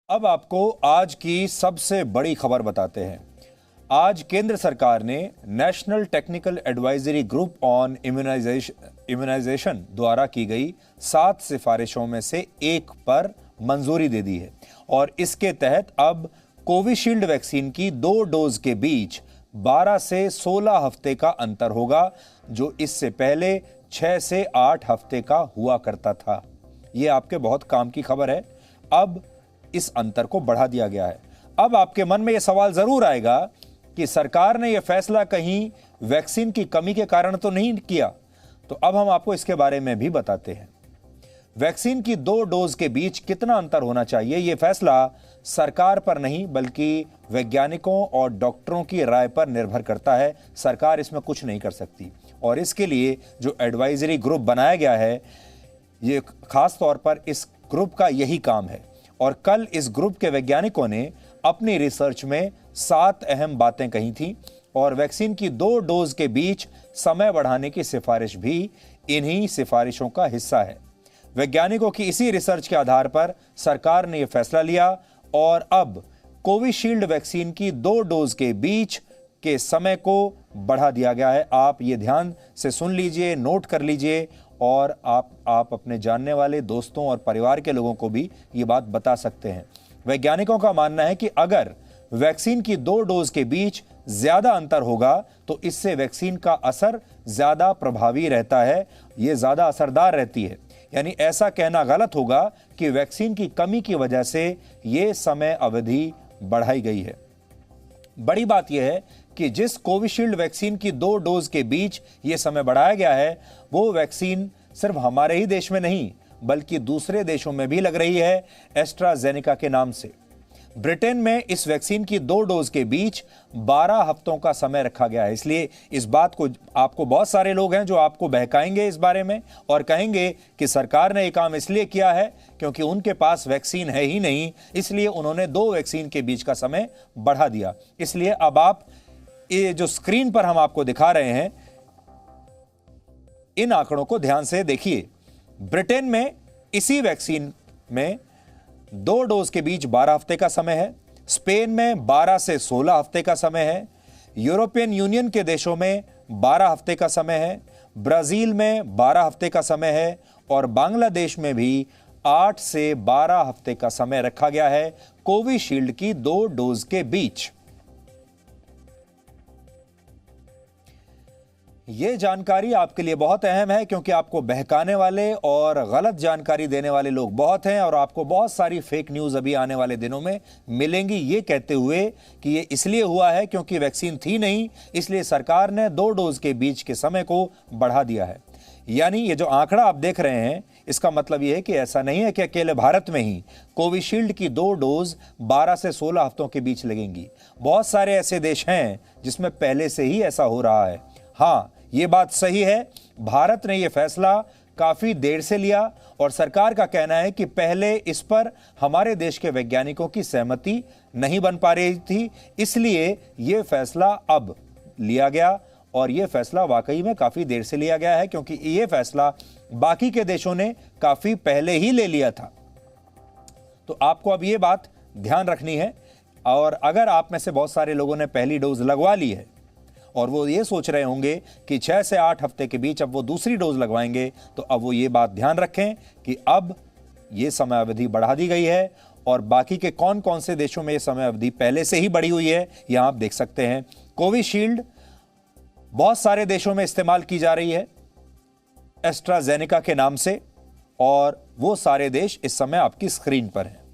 अब आपको आज की सबसे बड़ी खबर बताते हैं। आज केंद्र सरकार ने national technical advisory group on immunisation द्वारा की गई 7 सिफारिशों में से एक पर मंजूरी दे दी है और इसके तहत अब कोविशील्ड वैक्सीन की 2 डोज के बीच 12 से 16 हफ्ते का अंतर होगा, जो इससे पहले 6 से 8 हफ्ते का हुआ करता था। यह आपके बहुत काम की खबर है। अब इस अंतर को बढ़ा दिया गया है। अब आपके मन में यह सवाल जरूर आएगा कि सरकार ने यह फैसला कहीं वैक्सीन की कमी के कारण तो नहीं किया। तो अब हम आपको इसके बारे में भी बताते हैं। वैक्सीन की 2 डोज के बीच कितना अंतर होना चाहिए, यह फैसला सरकार पर नहीं बल्कि वैज्ञानिकों और डॉक्टरों की राय पर निर्भर करता है। सरकार इसमें कुछ नहीं कर सकती और इसके लिए जो एडवाइजरी ग्रुप बनाया गया है, ये खास तौर पर इस ग्रुप का यही काम है। और कल इस ग्रुप के वैज्ञानिकों ने अपनी रिसर्च में 7 अहम बातें कही थी और वैक्सीन की 2 डोज के बीच समय बढ़ाने की सिफारिश भी इन्हीं सिफारिशों का हिस्सा है। वैज्ञानिकों की इसी रिसर्च के आधार पर सरकार ने यह फैसला लिया और अब कोविशील्ड वैक्सीन की 2 डोज के बीच के समय को बढ़ा दिया गया है। आप ये ध्यान से सुन लीजिए, नोट कर लीजिए और आप अपने जानने वाले दोस्तों और परिवार के लोगों को भी ये बात बता सकते हैं। वैज्ञानिकों का मानना है कि अगर वैक्सीन की 2 डोज के बीच ज्यादा अंतर होगा तो इससे वैक्सीन का असर ज्यादा प्रभावी रहता है, ये ज्यादा असरदार रहती है। यानी ऐसा कहना गलत होगा कि वैक्सीन की कमी की वजह से ये समय अवधि बढ़ाई गई है। बड़ी बात यह है कि जिस कोविशील्ड वैक्सीन की 2 डोज के बीच यह समय बढ़ाया गया है, वो वैक्सीन सिर्फ हमारे ही देश में नहीं बल्कि दूसरे देशों में भी लग रही है, एस्ट्राजेनेका के नाम से। ब्रिटेन में इस वैक्सीन की 2 डोज के बीच 12 हफ्तों का समय रखा गया है। इसलिए इस बात को आपको बहुत सारे लोग हैं जो आपको बहकाएंगे इस बारे में और कहेंगे कि सरकार ने यह काम इसलिए किया है क्योंकि उनके पास वैक्सीन है ही नहीं, इसलिए उन्होंने 2 वैक्सीन के बीच का समय बढ़ा दिया। इसलिए अब आप ये जो स्क्रीन पर हम आपको दिखा रहे हैं, इन आंकड़ों को ध्यान से देखिए। ब्रिटेन में इसी वैक्सीन में 2 डोज के बीच 12 हफ्ते का समय है, स्पेन में 12 से 16 हफ्ते का समय है, यूरोपियन यूनियन के देशों में 12 हफ्ते का समय है, ब्राजील में 12 हफ्ते का समय है और बांग्लादेश में भी 8 से 12 हफ्ते का समय रखा गया है कोविशील्ड की 2 डोज के बीच। यह जानकारी आपके लिए बहुत अहम है क्योंकि आपको बहकाने वाले और गलत जानकारी देने वाले लोग बहुत हैं और आपको बहुत सारी फेक न्यूज अभी आने वाले दिनों में मिलेंगी, ये कहते हुए कि ये इसलिए हुआ है क्योंकि वैक्सीन थी नहीं, इसलिए सरकार ने 2 डोज के बीच के समय को बढ़ा दिया है। यानी ये जो आंकड़ा आप देख रहे हैं, इसका मतलब यह है कि ऐसा नहीं है कि अकेले भारत में ही कोविशील्ड की 2 डोज 12 से 16 हफ्तों के बीच लगेंगी। बहुत सारे ऐसे देश हैं जिसमें पहले से ही ऐसा हो रहा है। हाँ, ये बात सही है, भारत ने यह फैसला काफी देर से लिया और सरकार का कहना है कि पहले इस पर हमारे देश के वैज्ञानिकों की सहमति नहीं बन पा रही थी, इसलिए यह फैसला अब लिया गया और यह फैसला वाकई में काफी देर से लिया गया है क्योंकि यह फैसला बाकी के देशों ने काफी पहले ही ले लिया था। तो आपको अब यह बात ध्यान रखनी है और अगर आप में से बहुत सारे लोगों ने पहली डोज लगवा ली है और वो ये सोच रहे होंगे कि 6 से 8 हफ्ते के बीच अब वो दूसरी डोज लगवाएंगे, तो अब वो ये बात ध्यान रखें कि अब ये समय अवधि बढ़ा दी गई है और बाकी के कौन कौन से देशों में ये समय अवधि पहले से ही बढ़ी हुई है, यहां आप देख सकते हैं। कोविशील्ड बहुत सारे देशों में इस्तेमाल की जा रही है एस्ट्राजेनेका के नाम से और वो सारे देश इस समय आपकी स्क्रीन पर हैं।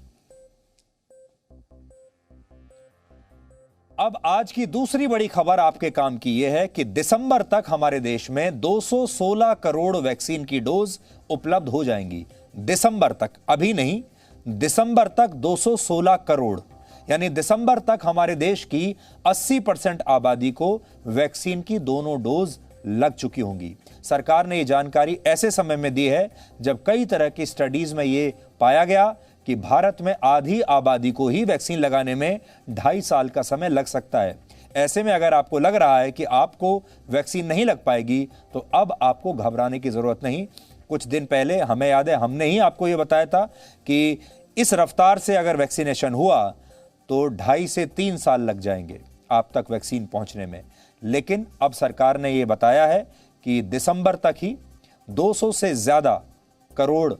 अब आज की दूसरी बड़ी खबर आपके काम की यह है कि दिसंबर तक हमारे देश में 216 करोड़ वैक्सीन की डोज उपलब्ध हो जाएंगी। दिसंबर तक, अभी नहीं, दिसंबर तक 216 करोड़, यानी दिसंबर तक हमारे देश की 80% आबादी को वैक्सीन की दोनों डोज लग चुकी होंगी। सरकार ने यह जानकारी ऐसे समय में दी है जब कई तरह की स्टडीज में यह पाया गया कि भारत में आधी आबादी को ही वैक्सीन लगाने में 2.5 साल का समय लग सकता है। ऐसे में अगर आपको लग रहा है कि आपको वैक्सीन नहीं लग पाएगी तो अब आपको घबराने की जरूरत नहीं। कुछ दिन पहले हमें याद है हमने ही आपको यह बताया था कि इस रफ्तार से अगर वैक्सीनेशन हुआ तो 2.5 से 3 साल लग जाएंगे आप तक वैक्सीन पहुंचने में। लेकिन अब सरकार ने यह बताया है कि दिसंबर तक ही 200 से ज्यादा करोड़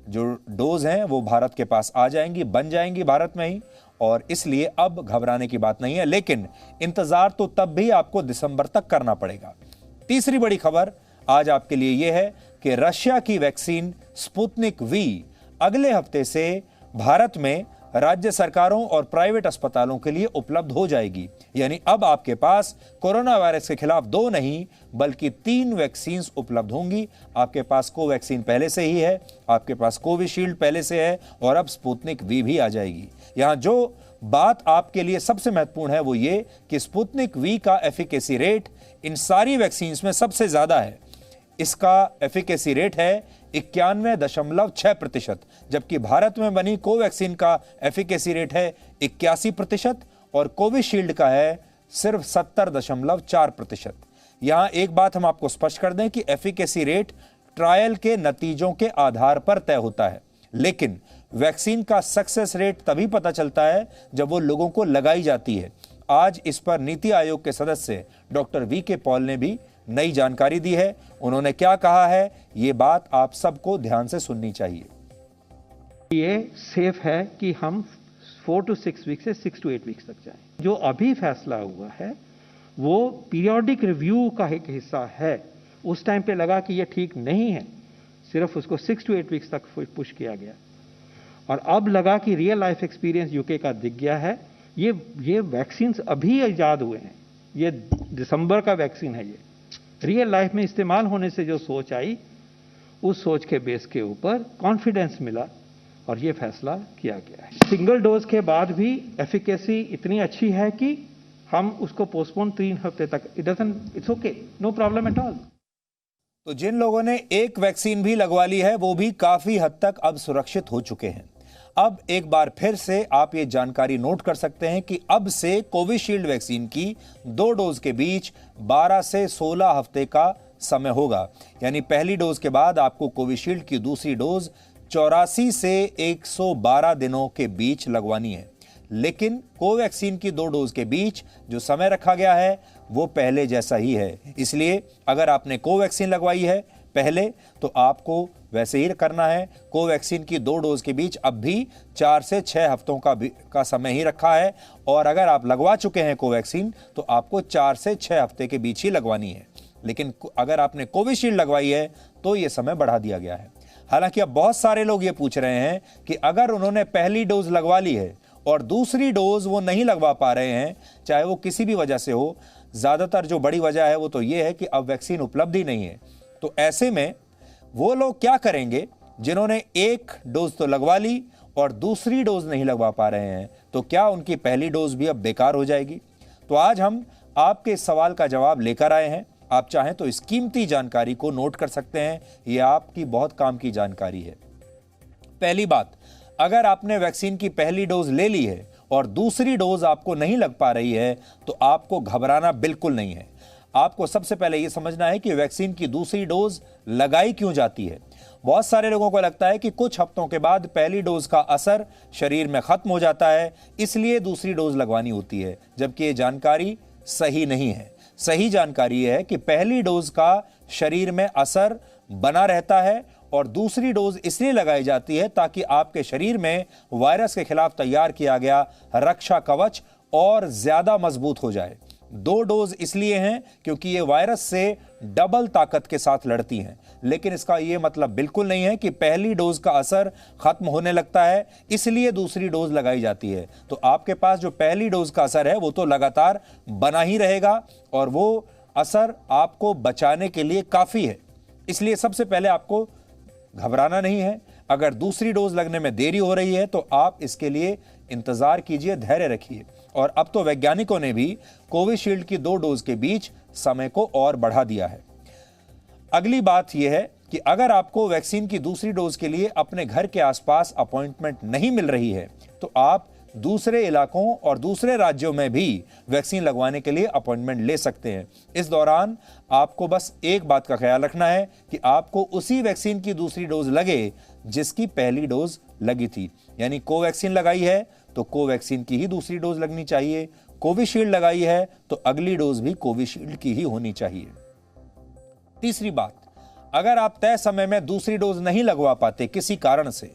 जो डोज हैं वो भारत के पास आ जाएंगी, बन जाएंगी भारत में ही, और इसलिए अब घबराने की बात नहीं है। लेकिन इंतजार तो तब भी आपको दिसंबर तक करना पड़ेगा। तीसरी बड़ी खबर आज आपके लिए यह है कि रशिया की वैक्सीन स्पुतनिक वी अगले हफ्ते से भारत में राज्य सरकारों और प्राइवेट अस्पतालों के लिए उपलब्ध हो जाएगी। यानी अब आपके पास कोरोना वायरस के खिलाफ 2 नहीं बल्कि 3 वैक्सीन उपलब्ध होंगी। आपके पास कोवैक्सीन पहले से ही है, आपके पास कोविशील्ड पहले से है, और अब स्पुतनिक वी भी आ जाएगी। यहां जो बात आपके लिए सबसे महत्वपूर्ण है वो ये कि स्पुतनिक वी का एफिकेसी रेट इन सारी वैक्सीन में सबसे ज्यादा है। इसका एफिकेसी रेट है 91.6%, जबकि भारत में बनी कोवैक्सीन का एफिकेसी रेट है 81% और कोविशील्ड का है सिर्फ 70.4%। यहां एक बात हम आपको स्पष्ट कर दें कि एफिकेसी रेट ट्रायल के नतीजों के आधार पर तय होता है, लेकिन वैक्सीन का सक्सेस रेट तभी पता चलता है जब वो लोगों को लगाई जाती है। आज इस पर नीति आयोग के सदस्य डॉक्टर वी के पॉल ने भी नई जानकारी दी है। उन्होंने क्या कहा है, ये बात आप सबको ध्यान से सुननी चाहिए। ये सेफ है कि हम 4 to 6 वीक से 6 to 8 वीक्स तक जाएं। जो अभी फैसला हुआ है वो पीरियोडिक रिव्यू का एक हिस्सा है। उस टाइम पे लगा कि ये ठीक नहीं है, सिर्फ उसको 6 to 8 वीक्स तक पुश किया गया, और अब लगा कि रियल लाइफ एक्सपीरियंस यूके का दिख गया है। ये वैक्सीन अभी ईजाद हुए हैं, ये दिसंबर का वैक्सीन है। ये रियल लाइफ में इस्तेमाल होने से जो सोच आई, उस सोच के बेस के ऊपर कॉन्फिडेंस मिला और ये फैसला किया गया है। सिंगल डोज के बाद भी एफिकेसी इतनी अच्छी है कि हम उसको पोस्टपोन 3 हफ्ते तक, it's okay, no problem at all. तो जिन लोगों ने एक वैक्सीन भी लगवा ली है वो भी काफी हद तक अब सुरक्षित हो चुके हैं। अब एक बार फिर से आप ये जानकारी नोट कर सकते हैं कि अब से कोविशील्ड वैक्सीन की 2 डोज के बीच 12 से 16 हफ्ते का समय होगा। यानी पहली डोज के बाद आपको कोविशील्ड की दूसरी डोज 84 से 112 दिनों के बीच लगवानी है। लेकिन कोवैक्सीन की 2 डोज के बीच जो समय रखा गया है वो पहले जैसा ही है। इसलिए अगर आपने कोवैक्सीन लगवाई है पहले तो आपको वैसे ही करना है। कोवैक्सीन की 2 डोज के बीच अब भी 4 से 6 हफ्तों का समय ही रखा है, और अगर आप लगवा चुके हैं कोवैक्सीन तो आपको 4 से 6 हफ्ते के बीच ही लगवानी है। लेकिन अगर आपने कोविशील्ड लगवाई है तो यह समय बढ़ा दिया गया है। हालांकि अब बहुत सारे लोग ये पूछ रहे हैं कि अगर उन्होंने पहली डोज लगवा ली है और दूसरी डोज वो नहीं लगवा पा रहे हैं, चाहे वो किसी भी वजह से हो, ज्यादातर जो बड़ी वजह है वो तो ये है कि अब वैक्सीन उपलब्ध ही नहीं है। तो ऐसे में वो लोग क्या करेंगे जिन्होंने एक डोज तो लगवा ली और दूसरी डोज नहीं लगवा पा रहे हैं? तो क्या उनकी पहली डोज भी अब बेकार हो जाएगी? तो आज हम आपके इस सवाल का जवाब लेकर आए हैं। आप चाहें तो इस कीमती जानकारी को नोट कर सकते हैं, यह आपकी बहुत काम की जानकारी है। पहली बात, अगर आपने वैक्सीन की पहली डोज ले ली है और दूसरी डोज आपको नहीं लग पा रही है तो आपको घबराना बिल्कुल नहीं है। आपको सबसे पहले यह समझना है कि वैक्सीन की दूसरी डोज लगाई क्यों जाती है। बहुत सारे लोगों को लगता है कि कुछ हफ्तों के बाद पहली डोज का असर शरीर में खत्म हो जाता है, इसलिए दूसरी डोज लगवानी होती है, जबकि यह जानकारी सही नहीं है। सही जानकारी यह है कि पहली डोज का शरीर में असर बना रहता है और दूसरी डोज इसलिए लगाई जाती है ताकि आपके शरीर में वायरस के खिलाफ तैयार किया गया रक्षा कवच और ज्यादा मजबूत हो जाए। 2 डोज इसलिए हैं क्योंकि ये वायरस से डबल ताकत के साथ लड़ती हैं, लेकिन इसका यह मतलब बिल्कुल नहीं है कि पहली डोज का असर खत्म होने लगता है इसलिए दूसरी डोज लगाई जाती है। तो आपके पास जो पहली डोज का असर है वो तो लगातार बना ही रहेगा और वो असर आपको बचाने के लिए काफी है। इसलिए सबसे पहले आपको घबराना नहीं है। अगर दूसरी डोज लगने में देरी हो रही है तो आप इसके लिए इंतजार कीजिए, धैर्य रखिए। और अब तो वैज्ञानिकों ने भी कोविशील्ड की 2 डोज के बीच समय को और बढ़ा दिया है। अगली बात यह है कि अगर आपको वैक्सीन की दूसरी डोज के लिए अपने घर के आसपास अपॉइंटमेंट नहीं मिल रही है तो आप दूसरे इलाकों और दूसरे राज्यों में भी वैक्सीन लगवाने के लिए अपॉइंटमेंट ले सकते हैं। इस दौरान आपको बस एक बात का ख्याल रखना है कि आपको उसी वैक्सीन की दूसरी डोज लगे जिसकी पहली डोज लगी थी। यानी कोवैक्सीन लगाई है तो कोवैक्सीन की ही दूसरी डोज लगनी चाहिए, कोविशील्ड लगाई है तो अगली डोज भी कोविशील्ड की ही होनी चाहिए। तीसरी बात, अगर आप तय समय में दूसरी डोज नहीं लगवा पाते किसी कारण से,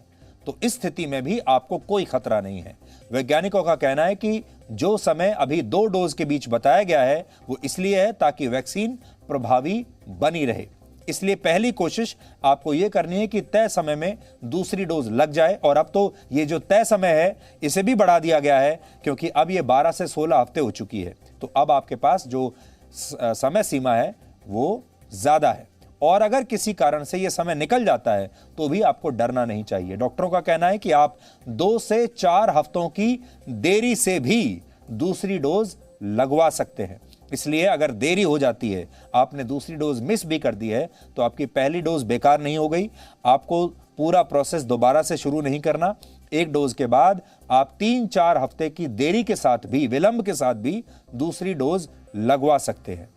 तो इस स्थिति में भी आपको कोई खतरा नहीं है। वैज्ञानिकों का कहना है कि जो समय अभी 2 डोज के बीच बताया गया है वो इसलिए है ताकि वैक्सीन प्रभावी बनी रहे। इसलिए पहली कोशिश आपको यह करनी है कि तय समय में दूसरी डोज लग जाए। और अब तो ये जो तय समय है इसे भी बढ़ा दिया गया है, क्योंकि अब ये 12 से 16 हफ्ते हो चुकी है। तो अब आपके पास जो समय सीमा है वो ज्यादा है, और अगर किसी कारण से यह समय निकल जाता है तो भी आपको डरना नहीं चाहिए। डॉक्टरों का कहना है कि आप 2 से 4 हफ्तों की देरी से भी दूसरी डोज लगवा सकते हैं। इसलिए अगर देरी हो जाती है, आपने दूसरी डोज मिस भी कर दी है, तो आपकी पहली डोज बेकार नहीं हो गई। आपको पूरा प्रोसेस दोबारा से शुरू नहीं करना। एक डोज के बाद आप 3-4 हफ्ते की देरी के साथ भी, विलंब के साथ भी दूसरी डोज लगवा सकते हैं।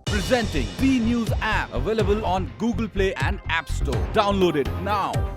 Presenting B News app, available on Google Play and App Store. Download it now.